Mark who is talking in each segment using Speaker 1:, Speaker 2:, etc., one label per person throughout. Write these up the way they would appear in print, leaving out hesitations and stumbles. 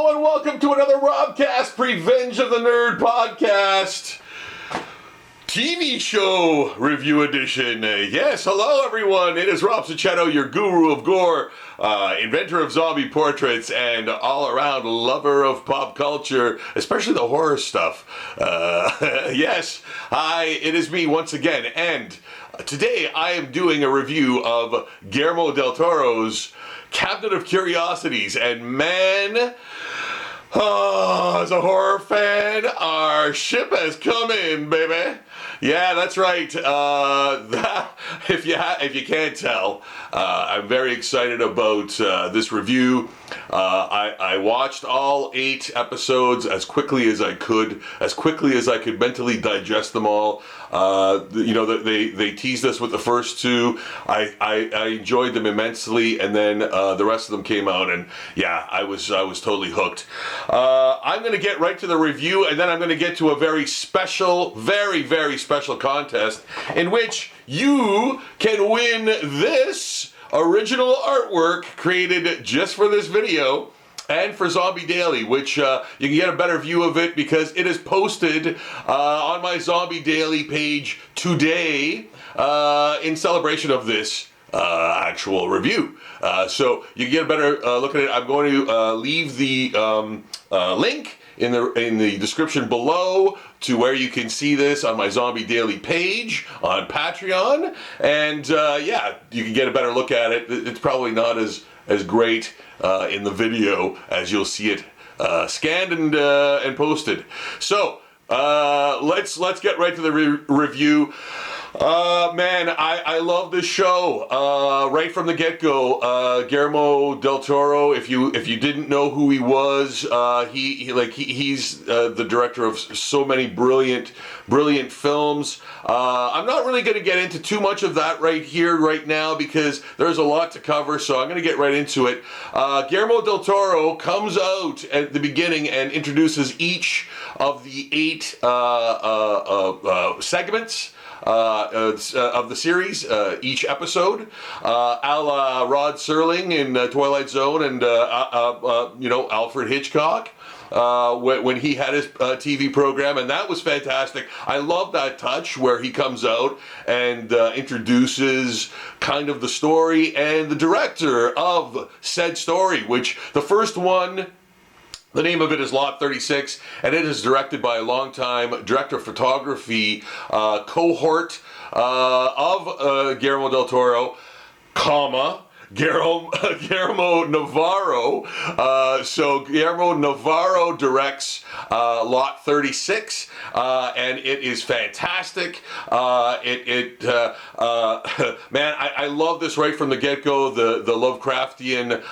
Speaker 1: Hello and welcome to another Robcast Revenge of the Nerd podcast. TV show review edition. Yes, hello everyone. It is Rob Sachetto, your guru of gore, inventor of zombie portraits, and all-around lover of pop culture, especially the horror stuff. Yes, hi, it is me once again, and today I am doing a review of Guillermo Del Toro's Cabinet of Curiosities, and man, as a horror fan, our ship has come in, baby. Yeah, that's right. If you can't tell, I'm very excited about this review. I watched all 8 episodes as quickly as I could mentally digest them all. They teased us with the first 2. I enjoyed them immensely, and then the rest of them came out, and yeah, I was totally hooked. I'm going to get right to the review, and then I'm going to get to a very special, very, very special contest in which you can win this original artwork created just for this video and for Zombie Daily, which you can get a better view of it because it is posted on my Zombie Daily page today in celebration of this actual review. So you can get a better look at it. I'm going to leave the link in the description below to where you can see this on my Zombie Daily page on Patreon, and yeah, you can get a better look at it. It's probably not as great in the video as you'll see it scanned and posted. So let's get right to the review. Man, I love this show right from the get-go. Guillermo Del Toro, if you didn't know who he was, he's the director of so many brilliant films. I'm not really going to get into too much of that right now because there's a lot to cover, so I'm going to get right into it. Guillermo Del Toro comes out at the beginning and introduces each of the 8 segments of the series, each episode, a la Rod Serling in Twilight Zone and Alfred Hitchcock when he had his TV program, and that was fantastic. I love that touch where he comes out and introduces kind of the story and the director of said story, which the first one, the name of it is Lot 36, and it is directed by a longtime director of photography cohort of Guillermo Del Toro, Guillermo Navarro. So Guillermo Navarro directs Lot 36, and it is fantastic. Man, I love this right from the get-go. The Lovecraftian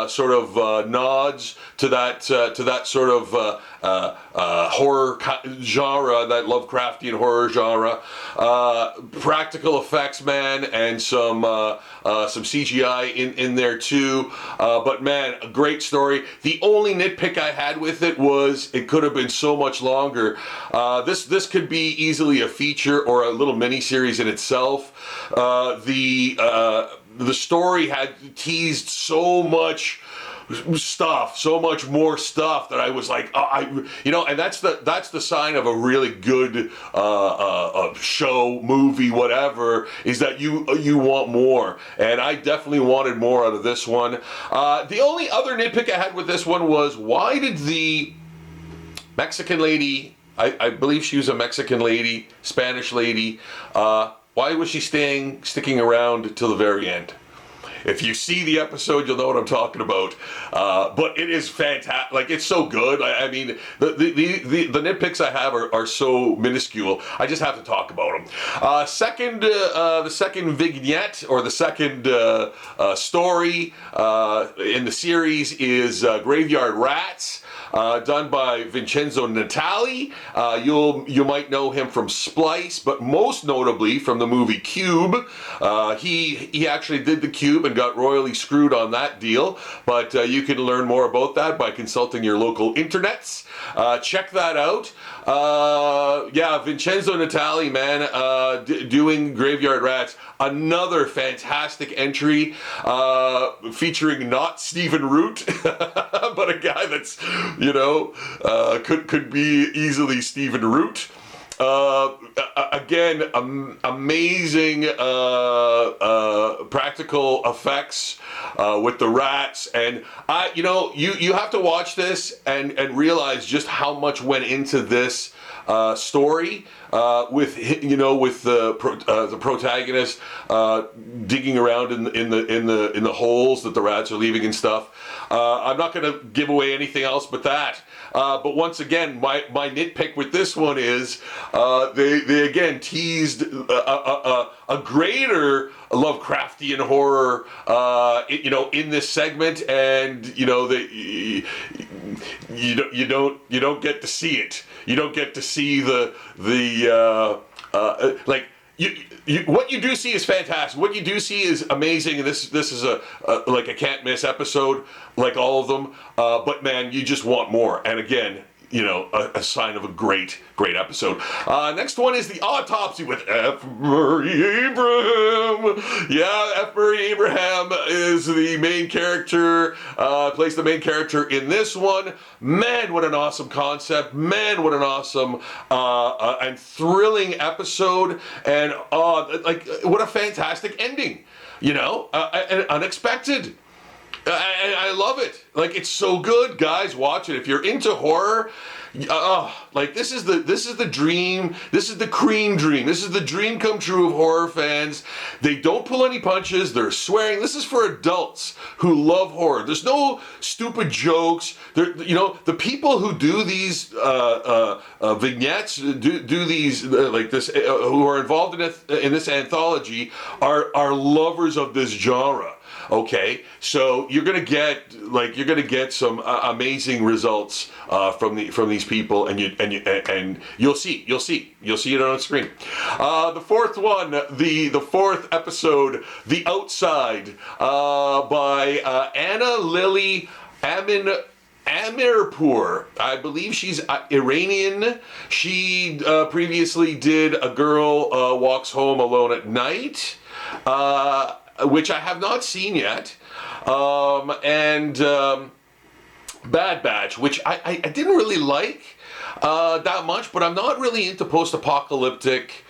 Speaker 1: sort of nods to that sort of horror genre, that Lovecraftian horror genre. Practical effects, man, and some CGI in there too, but man, a great story. The only nitpick I had with it was it could have been so much longer. This could be easily a feature or a little mini series in itself. The story had teased so much stuff, so much more stuff that I was like, and that's the sign of a really good show, movie, whatever, is that you want more, and I definitely wanted more out of this one. The only other nitpick I had with this one was, why did the Mexican lady, I believe she was a Mexican lady, Spanish lady, why was she sticking around till the very end? If you see the episode, you'll know what I'm talking about. But it is fantastic. Like, it's so good. I mean, the nitpicks I have are so minuscule. I just have to talk about them. The second vignette, or the second story in the series, is Graveyard Rats. Done by Vincenzo Natali. You might know him from Splice, but most notably from the movie Cube. He actually did the Cube and got royally screwed on that deal, but you can learn more about that by consulting your local internets. Check that out. Yeah, Vincenzo Natali, man, doing Graveyard Rats. Another fantastic entry featuring not Stephen Root, but a guy that's, you know, could be easily Stephen Root. Again, amazing practical effects with the rats, and you have to watch this and realize just how much went into this story with the protagonist digging around in the holes that the rats are leaving and stuff. I'm not going to give away anything else but that. But once again, my nitpick with this one is they again teased a greater Lovecraftian horror, in this segment, and you don't get to see it. You don't get to see what you do see is fantastic. What you do see is amazing, and this is a can't miss episode, like all of them. But man, you just want more. And again, a sign of a great episode. Next one is The Autopsy with F. Murray Abraham. Yeah, F. Murray Abraham is the main character, plays the main character in this one. Man, what an awesome concept. Man, what an awesome and thrilling episode. And what a fantastic ending. And unexpected. I love it. It's so good, guys. Watch it. If you're into horror, this is the dream. This is the cream dream. This is the dream come true of horror fans. They don't pull any punches. They're swearing. This is for adults who love horror. There's no stupid jokes. The people who do these vignettes, do these like this, who are involved in this anthology, are lovers of this genre. Okay, so you're gonna get some amazing results from these people, and you'll see it on the screen. The fourth one, the fourth episode, The Outside, by Anna Lily Amirpour. I believe she's Iranian. She previously did A Girl Walks Home Alone at Night, which I have not seen yet, and Bad Batch, which I didn't really like that much, but I'm not really into post-apocalyptic,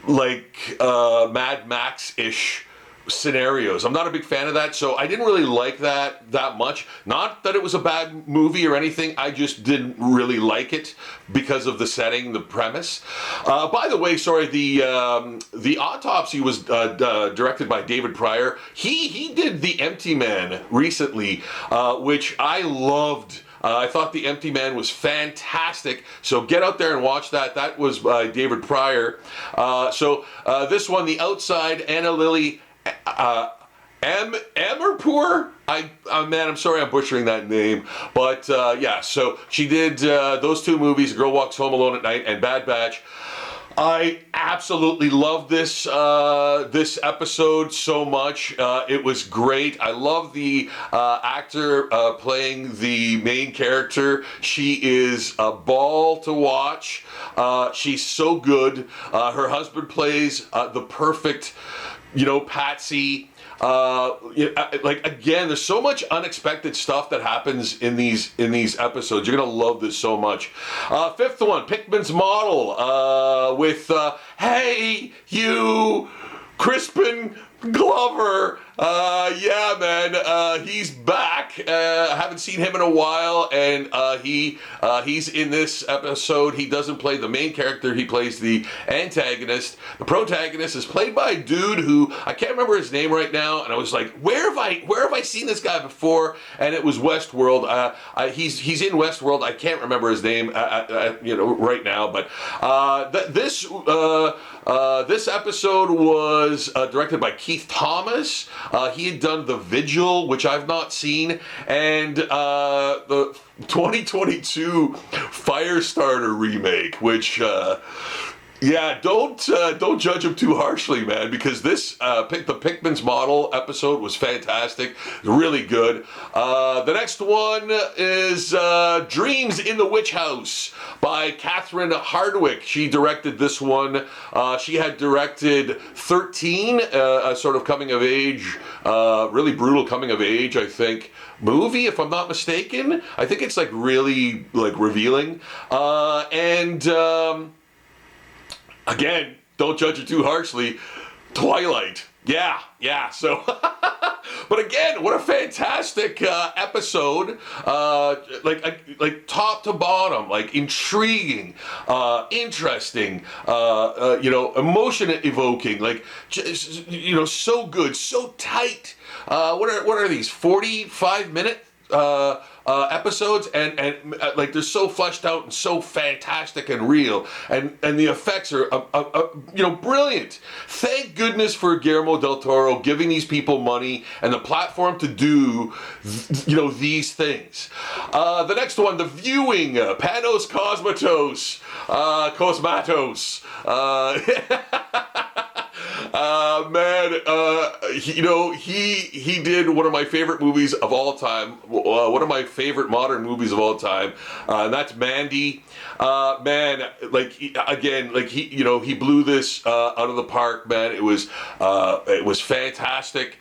Speaker 1: Mad Max-ish scenarios. I'm not a big fan of that, so I didn't really like that much. Not that it was a bad movie or anything, I just didn't really like it because of the setting, the premise. By the way, sorry, the Autopsy was directed by David Pryor. He did The Empty Man recently, which I loved. I thought The Empty Man was fantastic, so get out there and watch that. That was by David Pryor. So this one, The Outside, Anna Lily Amirpour? Man, I'm sorry I'm butchering that name. But so she did those two movies, A Girl Walks Home Alone at Night and Bad Batch. I absolutely love this episode so much. It was great. I love the actor playing the main character. She is a ball to watch. She's so good. Her husband plays the perfect, Patsy. Again, there's so much unexpected stuff that happens in these episodes. You're gonna love this so much. Fifth one, Pickman's Model, with Hey You, Crispin Glover. Yeah, man, he's back. I haven't seen him in a while, and he's in this episode. He doesn't play the main character, he plays the antagonist. The protagonist is played by a dude who, I can't remember his name right now, and I was like, where have I seen this guy before? And it was Westworld. He's in Westworld. I can't remember his name right now, but this episode was directed by Keith Thomas. He had done The Vigil, which I've not seen, and the 2022 Firestarter remake, which Yeah, don't judge him too harshly, man, because this the Pickman's Model episode was fantastic, really good. The next one is Dreams in the Witch House by Catherine Hardwicke. She directed this one. She had directed 13, a sort of coming of age, really brutal coming of age, I think, movie, if I'm not mistaken. I think it's like really like revealing, and. Again, don't judge it too harshly. Twilight. Yeah. So, but again, what a fantastic episode. Like top to bottom, like intriguing, interesting, emotion evoking, like just, so good, so tight. What are these 45-minute episodes, and like they're so fleshed out and so fantastic and real, and the effects are brilliant. Thank goodness for Guillermo Del Toro giving these people money and the platform to do these things. The next one, The Viewing, Panos Cosmatos. He did one of my favorite movies of all time, one of my favorite modern movies of all time, and that's Mandy. He blew this out of the park, man. It was fantastic.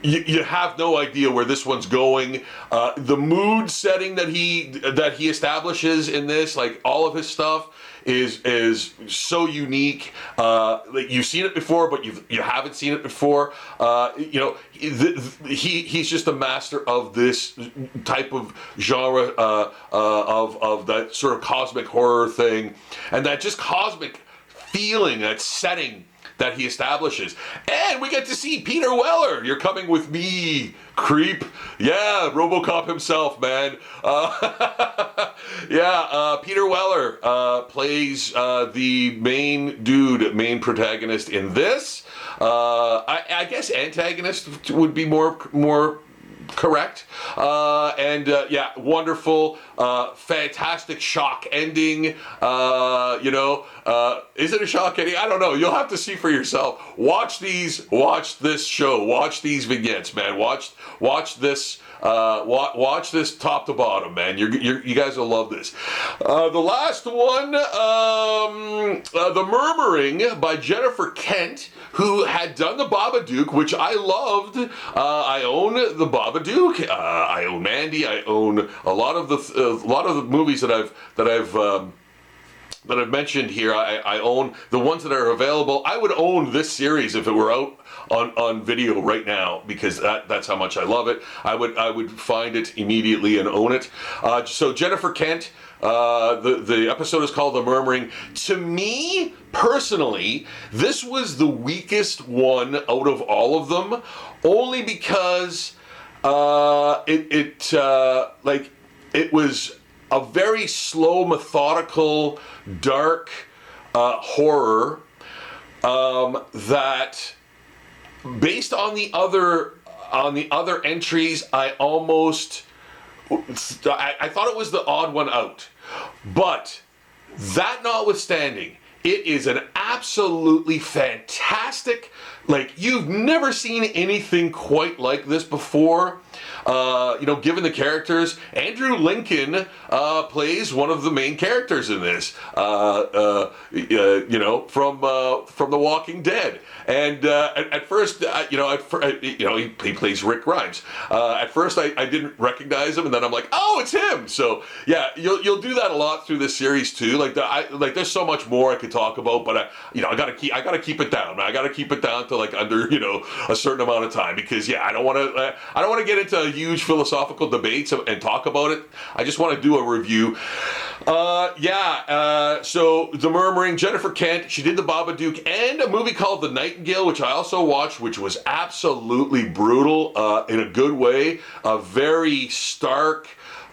Speaker 1: You have no idea where this one's going. The mood setting that he establishes in this, like all of his stuff, is so unique. Like you've seen it before, but you haven't seen it before. He's just a master of this type of genre, of that sort of cosmic horror thing, and that just cosmic feeling, that setting that he establishes. And we get to see Peter Weller. You're coming with me, creep. Yeah, RoboCop himself, man. Peter Weller plays the main protagonist in this. I guess antagonist would be more correct. Wonderful, fantastic shock ending. Is it a shock ending? I don't know. You'll have to see for yourself. Watch this show. Watch these vignettes, man. Watch this. Watch this top to bottom, man. You guys will love this. The last one, The Murmuring by Jennifer Kent, who had done The Babadook, which I loved. I own The Babadook. I own Mandy. I own a lot of the movies that I've mentioned here. I own the ones that are available. I would own this series if it were out on video right now, because that's how much I love it. I would find it immediately and own it. So Jennifer Kent, the episode is called The Murmuring. To me personally, this was the weakest one out of all of them, only because it was a very slow, methodical, dark horror that, based on the other entries, I thought it was the odd one out. But that notwithstanding, it is an absolutely fantastic, like, you've never seen anything quite like this before. Given the characters, Andrew Lincoln plays one of the main characters in this, from The Walking Dead. And at first, he plays Rick Grimes. At first, I didn't recognize him, and then I'm like, oh, it's him. So yeah, you'll do that a lot through this series too. There's so much more I could talk about, but I gotta keep it down. I gotta keep it down to like under a certain amount of time, because I don't want to get into huge philosophical debates and talk about it. I just want to do a review. So The Murmuring, Jennifer Kent, she did The Babadook, and a movie called The Nightingale, which I also watched, which was absolutely brutal in a good way. A very stark,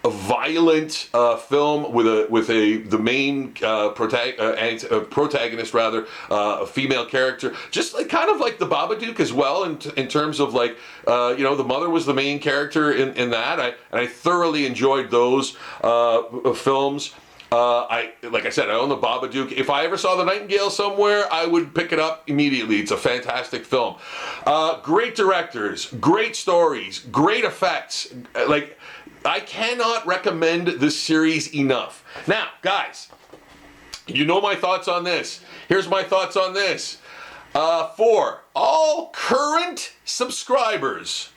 Speaker 1: a violent film with the main protagonist, a female character, just like kind of like The Babadook as well, in terms of like the mother was the main character in that. I thoroughly enjoyed those films. Like I said, I own the Babadook. If I ever saw The Nightingale somewhere, I would pick it up immediately. It's a fantastic film. Great directors, great stories, great effects. Like, I cannot recommend this series enough. Now, guys, you know my thoughts on this. Here's my thoughts on this. For all current subscribers,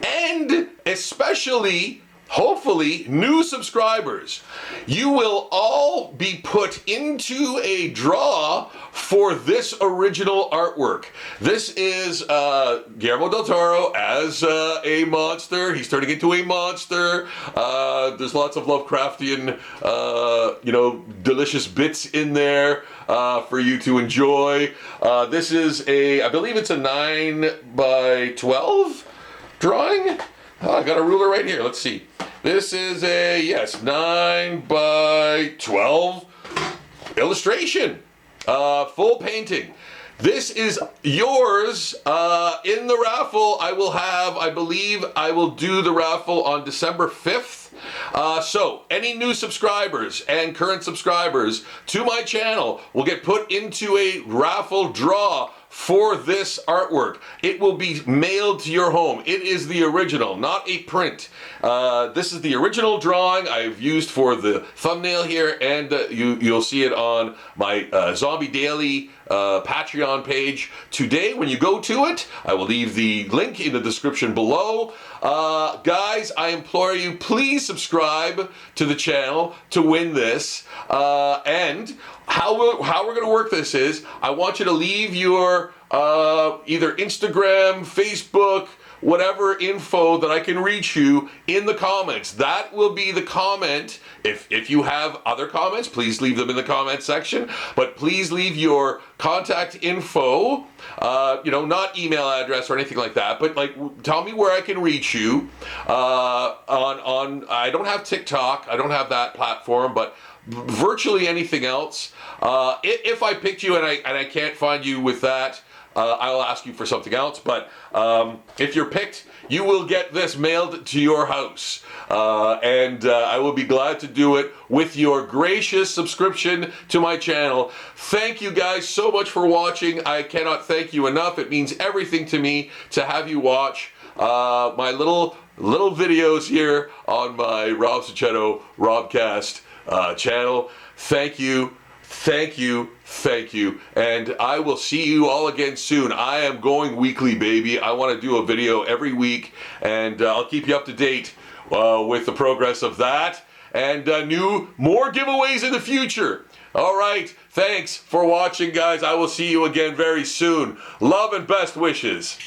Speaker 1: and especially, hopefully, new subscribers, you will all be put into a draw for this original artwork. This is Guillermo Del Toro as a monster. He's turning into a monster. There's lots of Lovecraftian, delicious bits in there for you to enjoy. This is I believe it's a 9x12 drawing. Oh, I got a ruler right here. Let's see. This is a, 9x12 illustration. Full painting. This is yours in the raffle. I believe I will do the raffle on December 5th. So any new subscribers and current subscribers to my channel will get put into a raffle draw for this artwork. It will be mailed to your home. It is the original, not a print. This is the original drawing I've used for the thumbnail here, and you'll see it on my Zombie Daily Patreon page today. When you go to it, I will leave the link in the description below. Guys, I implore you, please subscribe to the channel to win this. And how we're going to work this is, I want you to leave your either Instagram, Facebook, whatever info that I can reach you in the comments. That will be the comment. If you have other comments, please leave them in the comment section. But please leave your contact info, not email address or anything like that, but like tell me where I can reach you. I don't have TikTok, I don't have that platform, but virtually anything else. If I picked you and I can't find you with that, I'll ask you for something else, but if you're picked, you will get this mailed to your house. And I will be glad to do it with your gracious subscription to my channel. Thank you guys so much for watching. I cannot thank you enough. It means everything to me to have you watch my little videos here on my Rob Sachetto Robcast channel. Thank you. Thank you, thank you, and I will see you all again soon. I am going weekly, baby. I want to do a video every week, and I'll keep you up to date with the progress of that, and more giveaways in the future. All right, thanks for watching, guys. I will see you again very soon. Love and best wishes.